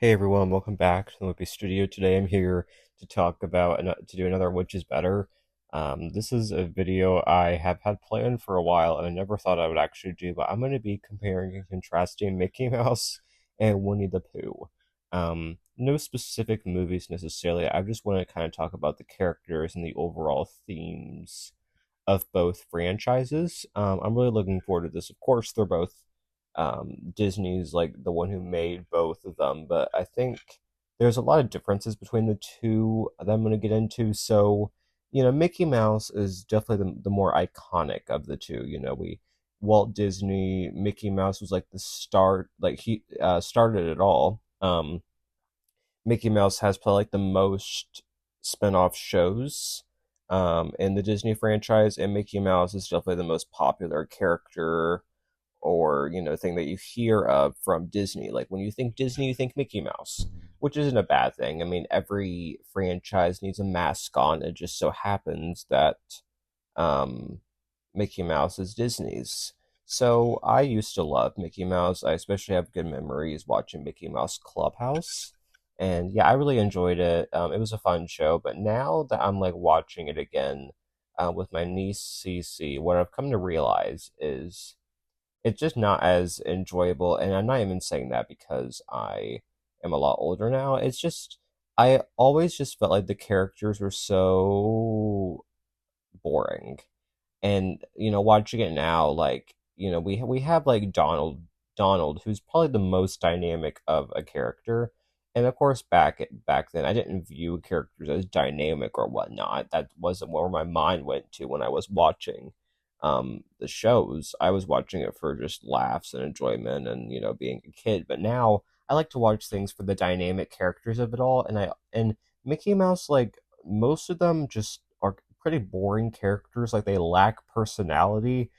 Hey everyone, welcome back to the Loopy Studio. Today I'm here to talk about to do another Which is Better. This is a video I have had planned for a while and I never thought I would actually do, but I'm going to be comparing and contrasting Mickey Mouse and Winnie the Pooh. No specific movies necessarily. I just want to kind of talk about the characters and the overall themes of both franchises. I'm really looking forward to this. Of course, they're both Disney's like the one who made both of them, but I think there's a lot of differences between the two that I'm going to get into. So, Mickey Mouse is definitely the more iconic of the two. We Walt Disney, Mickey Mouse was like the start, like he started it all. Mickey Mouse has probably like the most spin-off shows in the Disney franchise, and Mickey Mouse is definitely the most popular character or thing that you hear of from Disney. Like when you think Disney, you think Mickey Mouse, which isn't a bad thing. I mean, every franchise needs a mascot. It just so happens that um, Mickey Mouse is Disney's. So I used to love Mickey Mouse. I especially have good memories watching Mickey Mouse Clubhouse. And yeah, I really enjoyed it. It was a fun show. But now that I'm like watching it again with my niece Cece, what I've come to realize is it's just not as enjoyable. And I'm not even saying that because I am a lot older now. It's just, I always just felt like the characters were so boring. And watching it now, like we have like Donald, who's probably the most dynamic of a character. And of course, back then, I didn't view characters as dynamic or whatnot. That wasn't where my mind went to when I was watching the shows. I was watching it for just laughs and enjoyment and being a kid. But now I like to watch things for the dynamic characters of it all. And Mickey Mouse, like most of them, just are pretty boring characters. Like they lack personality.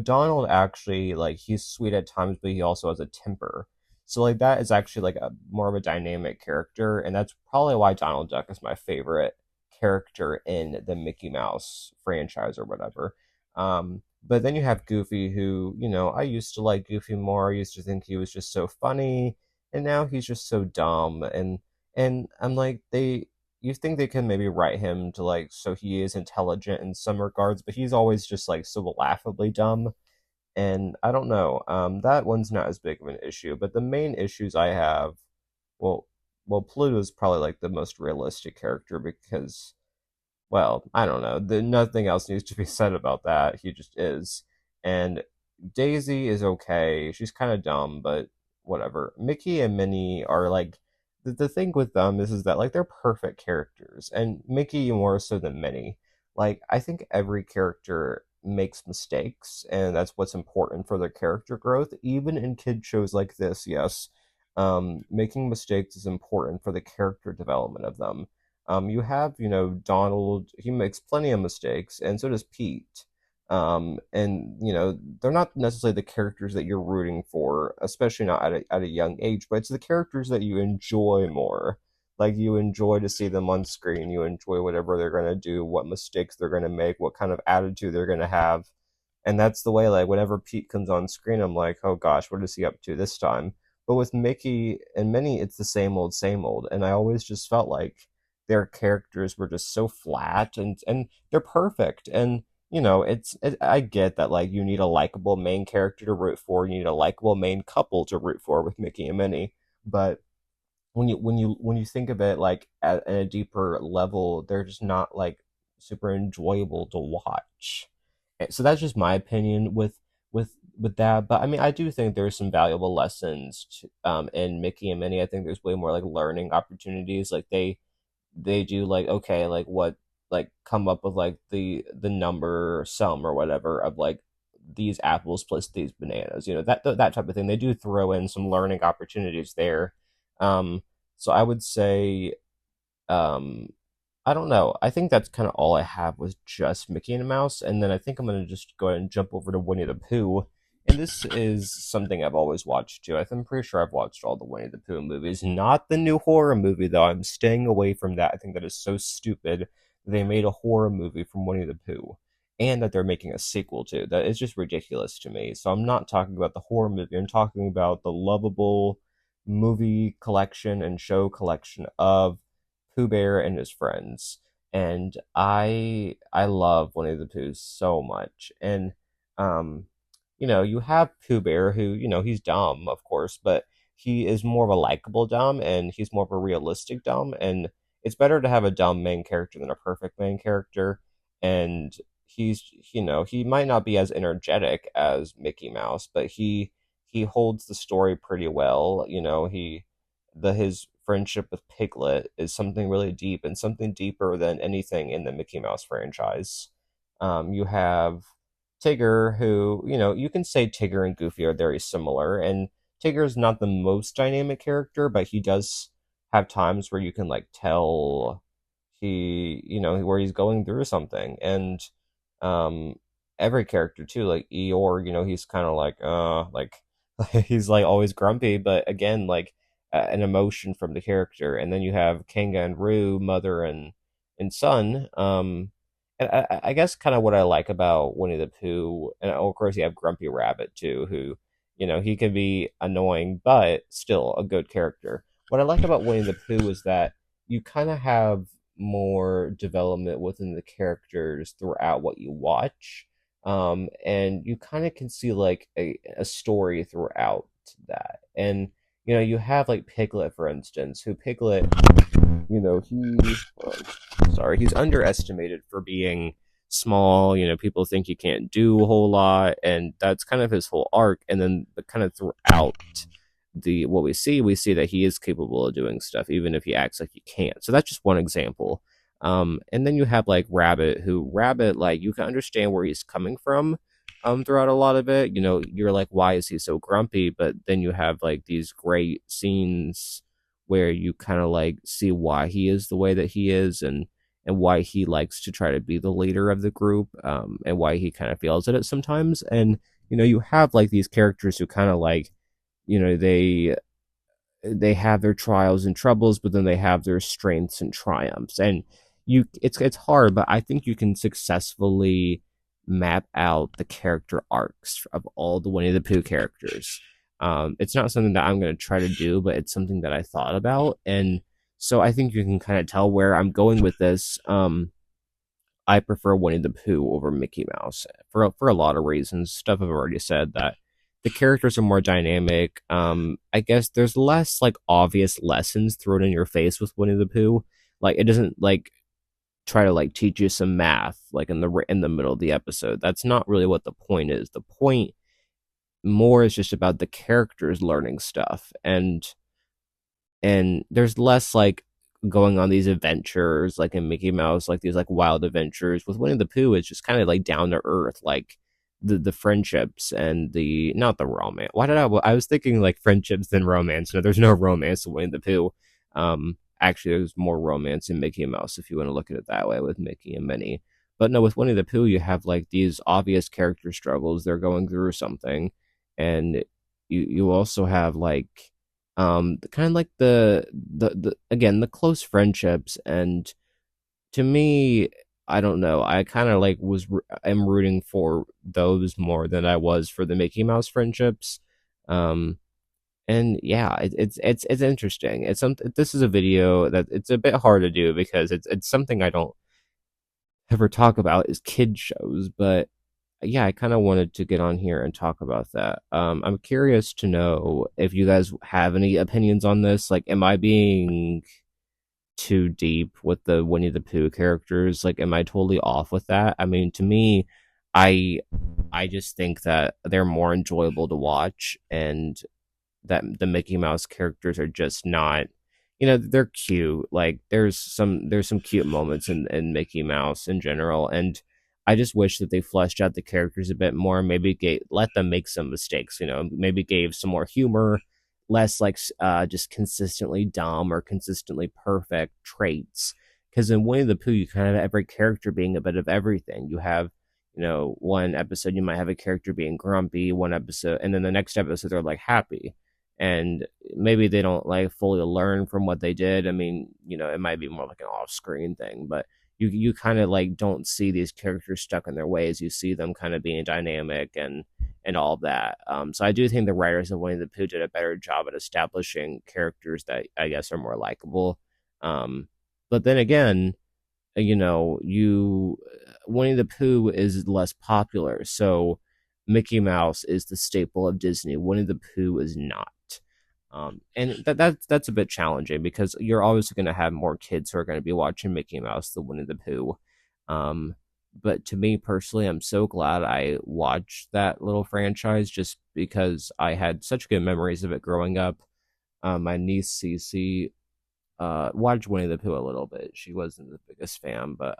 Donald actually, like, he's sweet at times, but he also has a temper. So like that is actually like a more of a dynamic character, and that's probably why Donald Duck is my favorite character in the Mickey Mouse franchise or whatever. But then you have Goofy, who, I used to like Goofy more. I used to think he was just so funny, and now he's just so dumb. And I'm like, you think they can maybe write him to like so he is intelligent in some regards, but he's always just like so laughably dumb. And I don't know. That one's not as big of an issue, but the main issues I have, well, Pluto's probably like the most realistic character because, well, I don't know. Nothing else needs to be said about that. He just is. And Daisy is okay. She's kind of dumb, but whatever. Mickey and Minnie are like the thing with them is that like they're perfect characters, and Mickey more so than Minnie. Like I think every character makes mistakes, and that's what's important for their character growth. Even in kid shows like this, yes, making mistakes is important for the character development of them. You have, Donald, he makes plenty of mistakes, and so does Pete. And, they're not necessarily the characters that you're rooting for, especially not at a young age, but it's the characters that you enjoy more. Like, you enjoy to see them on screen, you enjoy whatever they're going to do, what mistakes they're going to make, what kind of attitude they're going to have. And that's the way, like, whenever Pete comes on screen, I'm like, oh gosh, what is he up to this time? But with Mickey and Minnie, it's the same old, same old. And I always just felt like their characters were just so flat and they're perfect. And I get that like you need a likable main character to root for, you need a likable main couple to root for with Mickey and Minnie. But when you think of it like at a deeper level, they're just not like super enjoyable to watch. So that's just my opinion with that. But I mean, I do think there's some valuable lessons in Mickey and Minnie. I think there's way more like learning opportunities. Like they do like okay like what like come up with like the number sum or whatever of like these apples plus these bananas, that type of thing. They do throw in some learning opportunities there. So I would say, um I don't know, I think that's kind of all I have with just Mickey and Mouse, and then I think I'm going to just go ahead and jump over to Winnie the Pooh. And this is something I've always watched too. I'm pretty sure I've watched all the Winnie the Pooh movies. Not the new horror movie, though. I'm staying away from that. I think that is so stupid that they made a horror movie from Winnie the Pooh and that they're making a sequel to. That is just ridiculous to me. So I'm not talking about the horror movie. I'm talking about the lovable, movie collection and show collection of Pooh Bear and his friends. And I love Winnie the Pooh so much. And um, you have Pooh Bear who, he's dumb, of course, but he is more of a likable dumb and he's more of a realistic dumb. And it's better to have a dumb main character than a perfect main character. And he might not be as energetic as Mickey Mouse, but he holds the story pretty well. His friendship with Piglet is something really deep and something deeper than anything in the Mickey Mouse franchise. You have Tigger, who, you can say Tigger and Goofy are very similar, and Tigger's not the most dynamic character, but he does have times where you can like tell where he's going through something. And um every character too, like Eeyore, he's kind of like he's like always grumpy, but again, like an emotion from the character. And then you have Kanga and Roo, mother and son. And I guess kind of what I like about Winnie the Pooh, and of course you have Grumpy Rabbit too, who he can be annoying, but still a good character. What I like about Winnie the Pooh is that you kind of have more development within the characters throughout what you watch. And you kind of can see like a story throughout that. And you have like Piglet, for instance, who Piglet, he's underestimated for being small. People think he can't do a whole lot, and that's kind of his whole arc. And then kind of throughout the what we see that he is capable of doing stuff, even if he acts like he can't. So that's just one example. And then you have like Rabbit, like you can understand where he's coming from. Throughout a lot of it, you're like, why is he so grumpy? But then you have like these great scenes where you kind of like see why he is the way that he is, and why he likes to try to be the leader of the group, and why he kind of fails at it sometimes. And you have like these characters who kind of like, you know they they have their trials and troubles, but then they have their strengths and triumphs. And it's hard, but I think you can successfully map out the character arcs of all the Winnie the Pooh characters. It's not something that I'm going to try to do, but it's something that I thought about, and so I think you can kind of tell where I'm going with this. I prefer Winnie the Pooh over Mickey Mouse for a lot of reasons. Stuff I've already said, that the characters are more dynamic. I guess there's less like obvious lessons thrown in your face with Winnie the Pooh. Like it doesn't like try to like teach you some math like in the middle of the episode. That's not really what the point is. The point more is just about the characters learning stuff, and there's less like going on these adventures like in Mickey Mouse, like these like wild adventures. With Winnie the Pooh, it's just kind of like down to earth, like the friendships and the not the romance. Why did I was thinking like friendships than romance? No, there's no romance in Winnie the Pooh. Actually, there's more romance in Mickey Mouse if you want to look at it that way, with Mickey and Minnie. But no, with Winnie the Pooh, you have like these obvious character struggles. They're going through something, and you also have like kind of like the again the close friendships. And to me, I don't know, I kind of like am rooting for those more than I was for the Mickey Mouse friendships. um and yeah, it's interesting. It's something, this is a video that it's a bit hard to do because it's something I don't ever talk about, is kid shows. But yeah, I kind of wanted to get on here and talk about that. I'm curious to know if you guys have any opinions on this. Like, am I being too deep with the Winnie the Pooh characters? Like, am I totally off with that? I mean, to me, I I just think that they're more enjoyable to watch, and that the Mickey Mouse characters are just not, they're cute. Like there's some cute moments in Mickey Mouse in general, and I just wish that they fleshed out the characters a bit more. Maybe let them make some mistakes. Maybe gave some more humor, less like just consistently dumb or consistently perfect traits. Because in Winnie the Pooh, you kind of have every character being a bit of everything. You have, one episode you might have a character being grumpy, one episode, and then the next episode they're like happy, and maybe they don't like fully learn from what they did. I mean, it might be more like an off-screen thing, but you kind of like don't see these characters stuck in their ways. You see them kind of being dynamic, and all of that. So I do think the writers of Winnie the Pooh did a better job at establishing characters that I guess are more likable. But then again, you Winnie the Pooh is less popular, so Mickey Mouse is the staple of Disney. Winnie the Pooh is not. And that's a bit challenging because you're always going to have more kids who are going to be watching Mickey Mouse than Winnie the Pooh. Um, but to me personally, I'm so glad I watched that little franchise just because I had such good memories of it growing up. My niece Cece watched Winnie the Pooh a little bit. She wasn't the biggest fan, but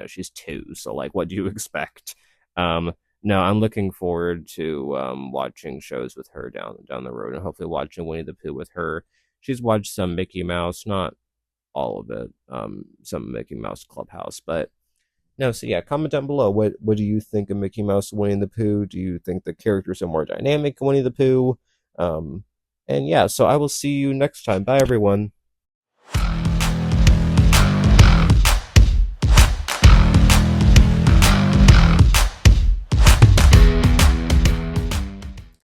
she's 2, so like, what do you expect? Um, no, I'm looking forward to watching shows with her down the road, and hopefully watching Winnie the Pooh with her. She's watched some Mickey Mouse, not all of it, some Mickey Mouse Clubhouse, but no. So yeah, comment down below. What do you think of Mickey Mouse, Winnie the Pooh? Do you think the characters are more dynamic in Winnie the Pooh? And yeah, so I will see you next time. Bye, everyone.